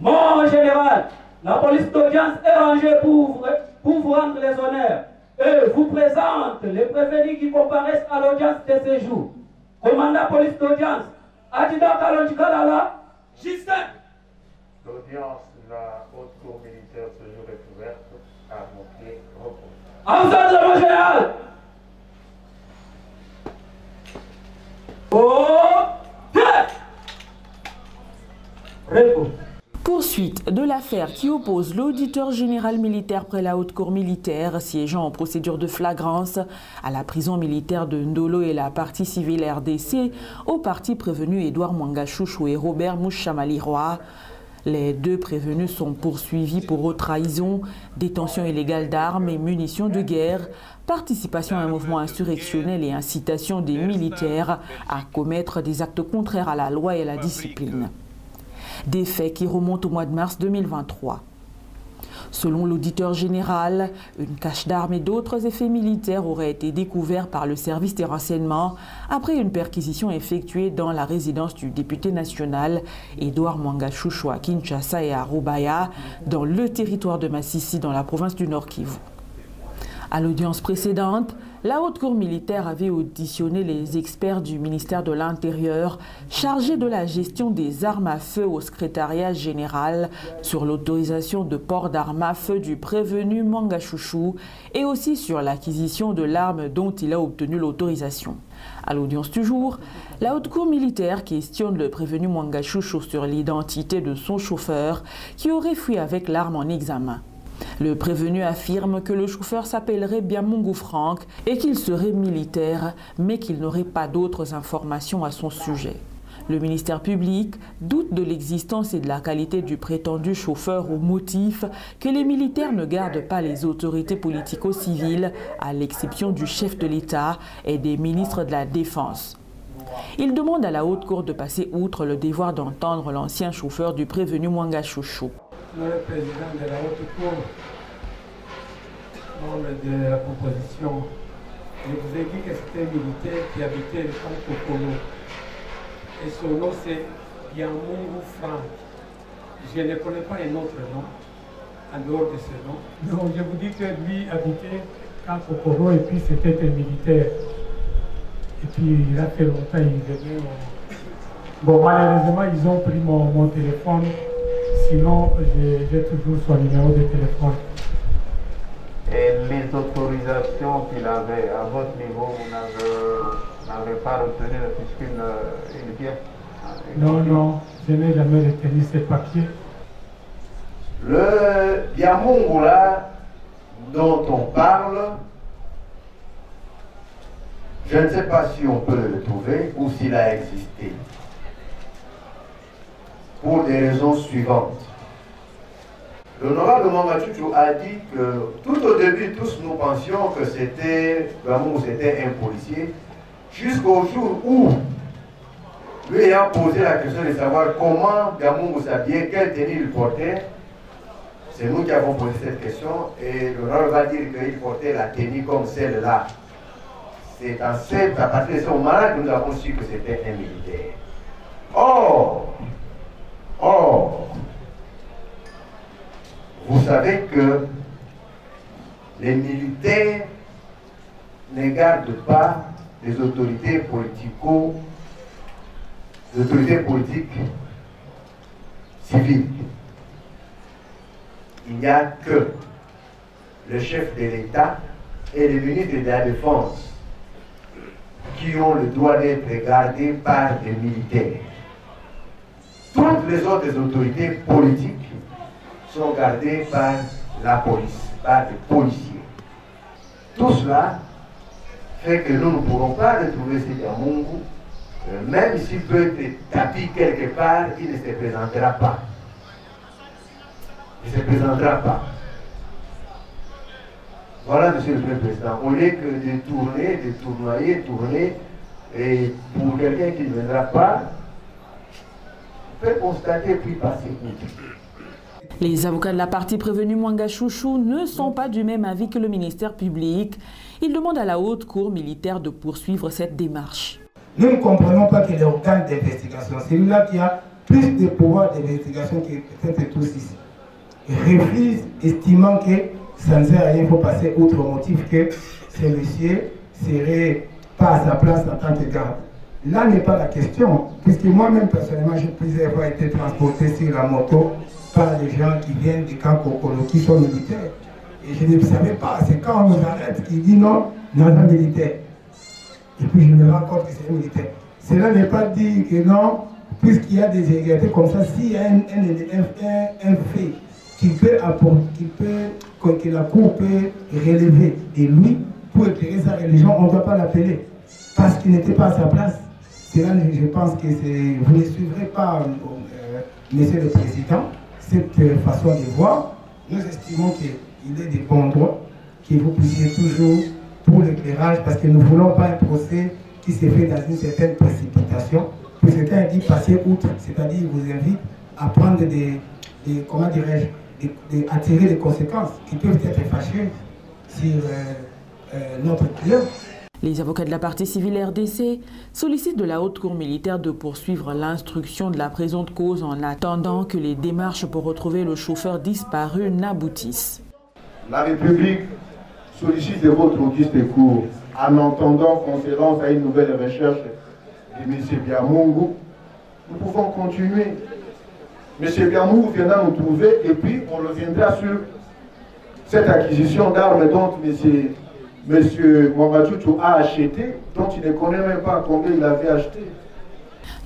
Mon général, la police d'audience est rangée pour vous rendre les honneurs et vous présente les prévenus qui comparaissent à l'audience de ce jour. Commandant police d'audience, adjudant Kalonji Kalala, Justin. L'audience de la haute cour militaire ce jour est ouverte à mon pied repos. En vous ordre, mon général. Poursuite de l'affaire qui oppose l'auditeur général militaire près la haute cour militaire siégeant en procédure de flagrance à la prison militaire de Ndolo et la partie civile RDC au parti prévenu Edouard Mwanga Chouchou et Robert Mouchamali-Roy. Les deux prévenus sont poursuivis pour haute trahison, détention illégale d'armes et munitions de guerre, participation à un mouvement insurrectionnel et incitation des militaires à commettre des actes contraires à la loi et à la discipline. Des faits qui remontent au mois de mars 2023. Selon l'auditeur général, une cache d'armes et d'autres effets militaires auraient été découverts par le service des renseignements après une perquisition effectuée dans la résidence du député national Edouard Mwanga Chouchou à Kinshasa et à Rubaya, dans le territoire de Massissi, dans la province du Nord Kivu. À l'audience précédente, la haute cour militaire avait auditionné les experts du ministère de l'Intérieur chargés de la gestion des armes à feu au secrétariat général sur l'autorisation de port d'armes à feu du prévenu Mwanga Chouchou et aussi sur l'acquisition de l'arme dont il a obtenu l'autorisation. À l'audience du jour, la haute cour militaire questionne le prévenu Mwanga Chouchou sur l'identité de son chauffeur qui aurait fui avec l'arme en examen. Le prévenu affirme que le chauffeur s'appellerait Biamungu Franck et qu'il serait militaire, mais qu'il n'aurait pas d'autres informations à son sujet. Le ministère public doute de l'existence et de la qualité du prétendu chauffeur au motif que les militaires ne gardent pas les autorités politico-civiles, à l'exception du chef de l'État et des ministres de la Défense. Il demande à la haute cour de passer outre le devoir d'entendre l'ancien chauffeur du prévenu Mwanga Chouchou. Le président de la haute cour, membre de la proposition, je vous ai dit que c'était un militaire qui habitait le camp Kokolo. Et son nom c'est Biamungu Franck. Je ne connais pas un autre nom, en dehors de ce nom. Donc je vous dis que lui habitait camp Kokolo et puis c'était un militaire. Et puis il a fait longtemps, il venait. Bon, malheureusement, ils ont pris mon téléphone. Sinon, j'ai toujours son numéro de téléphone. Et les autorisations qu'il avait à votre niveau, vous n'avez pas retenu puisqu'il vient. Non, non, je n'ai jamais retenu ces papiers. Le Biamungu là, dont on parle, je ne sais pas si on peut le retrouver ou s'il a existé. Pour des raisons suivantes. L'honorable Mwanga Chouchou a dit que tout au début, tous nous pensions que c'était un policier, jusqu'au jour où, lui ayant posé la question de savoir comment Biamungu s'habillait, quelle tenue il portait, c'est nous qui avons posé cette question et l'honorable va dire qu'il portait la tenue comme celle-là. C'est à partir de ce moment-là que nous avons su que c'était un militaire. Or, vous savez que les militaires ne gardent pas les autorités politiques civiles. Il n'y a que le chef de l'État et le ministre de la Défense qui ont le droit d'être gardés par des militaires. Toutes les autres autorités politiques sont gardées par la police, par des policiers. Tout cela fait que nous ne pourrons pas retrouver ce Biamungu. Même s'il peut être tapis quelque part, il ne se présentera pas. Il ne se présentera pas. Voilà, Monsieur le Président. Au lieu que de tourner, de tournoyer, et pour quelqu'un qui ne viendra pas, on peut constater puis passer. Les avocats de la partie prévenue Mwanga Chouchou ne sont pas du même avis que le ministère public. Ils demandent à la haute cour militaire de poursuivre cette démarche. Nous ne comprenons pas que l'organe d'investigation, celui-là qui a plus de pouvoir d'investigation que peut-être tous ici. Refuse, estimant que ça ne sert à rien, il faut passer outre au motif que ce monsieur serait pas à sa place en tant que garde. Là n'est pas la question, puisque moi-même personnellement, j'ai plusieurs fois été transporté sur la moto par les gens qui viennent du camp Kokolo, qui sont militaires. Et je ne savais pas, c'est quand on nous arrête qu'il dit non, non, non, militaire. Et puis je me rends compte que c'est un militaire. Cela n'est pas dit que non, puisqu'il y a des égalités comme ça, s'il y a un fait qui peut apporter, que la Cour peut relever, et lui, pour éclairer sa religion, on ne doit pas l'appeler, parce qu'il n'était pas à sa place. Cela, je pense que vous ne suivrez pas, Monsieur le Président, cette façon de voir. Nous estimons qu'il est des bons droits, que vous puissiez toujours, pour l'éclairage, parce que nous ne voulons pas un procès qui s'est fait dans une certaine précipitation. Puis certains dit passer outre, c'est-à-dire il vous invite à prendre comment dirais-je, à tirer des conséquences qui peuvent être fâcheuses sur notre client. Les avocats de la partie civile RDC sollicitent de la Haute Cour militaire de poursuivre l'instruction de la présente cause en attendant que les démarches pour retrouver le chauffeur disparu n'aboutissent. La République sollicite de votre auguste cour, en entendant qu'on se lance à une nouvelle recherche de M. Biamungu. Nous pouvons continuer. M. Biamungu viendra nous trouver et puis on reviendra sur cette acquisition d'armes dont M. Mwangachouchou a acheté, dont il ne connaît même pas combien il avait acheté.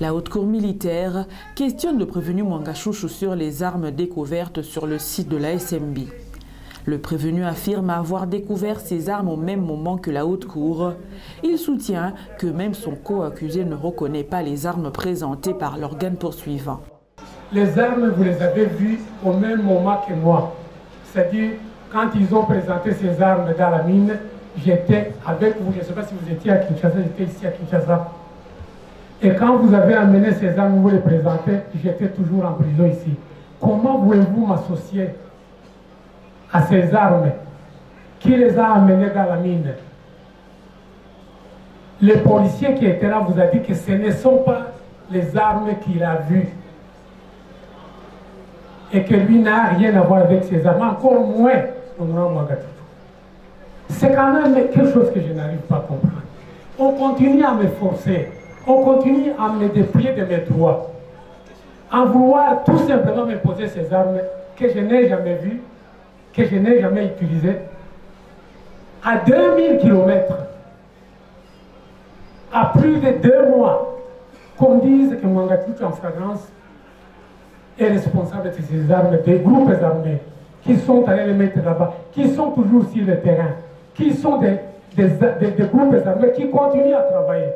La Haute Cour militaire questionne le prévenu Mwangachouchou sur les armes découvertes sur le site de la SMB. Le prévenu affirme avoir découvert ces armes au même moment que la Haute Cour. Il soutient que même son co-accusé ne reconnaît pas les armes présentées par l'organe poursuivant. Les armes, vous les avez vues au même moment que moi. C'est-à-dire, quand ils ont présenté ces armes dans la mine, j'étais avec vous, je ne sais pas si vous étiez à Kinshasa, j'étais ici à Kinshasa. Et quand vous avez amené ces armes, vous les présentez, j'étais toujours en prison ici. Comment pouvez-vous m'associer à ces armes? Qui les a amenées dans la mine? Le policier qui était là vous a dit que ce ne sont pas les armes qu'il a vues. Et que lui n'a rien à voir avec ces armes, encore moins Mwangachouchou. C'est quand même quelque chose que je n'arrive pas à comprendre. On continue à me forcer, on continue à me dépouiller de mes droits, en vouloir tout simplement me poser ces armes que je n'ai jamais vues, que je n'ai jamais utilisées, à 2000 km, à plus de 2 mois, qu'on dise que Mwangachouchou en flagrance est responsable de ces armes, des groupes armés qui sont allés les mettre là-bas, qui sont toujours sur le terrain, qui sont des groupes armés qui continuent à travailler,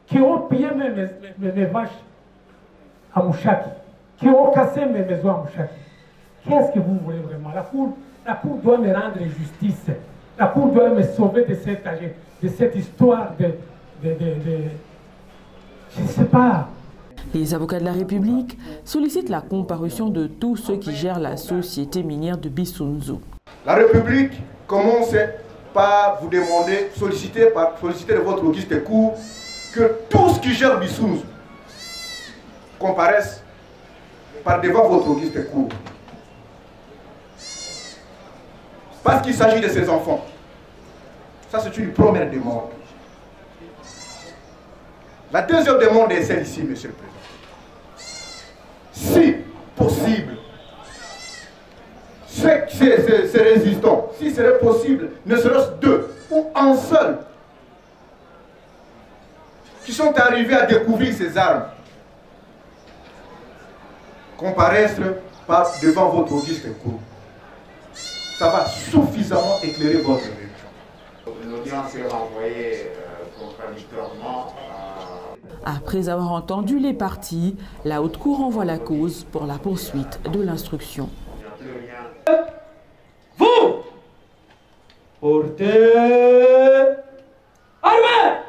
qui ont pillé mes vaches à Mouchaki, qui ont cassé mes maisons à Mouchaki. Qu'est-ce que vous voulez vraiment? La Cour doit me rendre justice. La Cour doit me sauver de cette histoire je ne sais pas. Les avocats de la République sollicitent la comparution de tous ceux qui gèrent la société minière de Bissounzou. La République commence par vous demander, solliciter de votre auguste cour, que tous qui gèrent Bissounzou comparaissent par devant votre auguste cour. Parce qu'il s'agit de ses enfants. Ça, c'est une première demande. La deuxième demande est celle-ci, Monsieur le Président. Si possible, ces résistants, si serait possible, ne serait-ce 2 ou un seul, qui sont arrivés à découvrir ces armes, comparaissent devant votre auguste cour. Ça va suffisamment éclairer votre religion. L'audience est renvoyée contradictoirement à... Après avoir entendu les parties, la Haute Cour envoie la cause pour la poursuite de l'instruction. Vous, portez armée,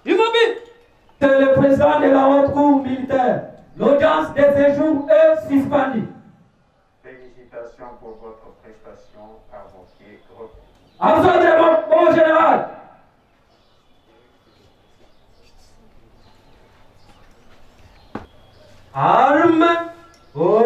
immobile. C'est le président de la Haute Cour militaire. L'audience de séjour est suspendue. Félicitations pour votre prestation avocat. À vous autres, mon général. Armes au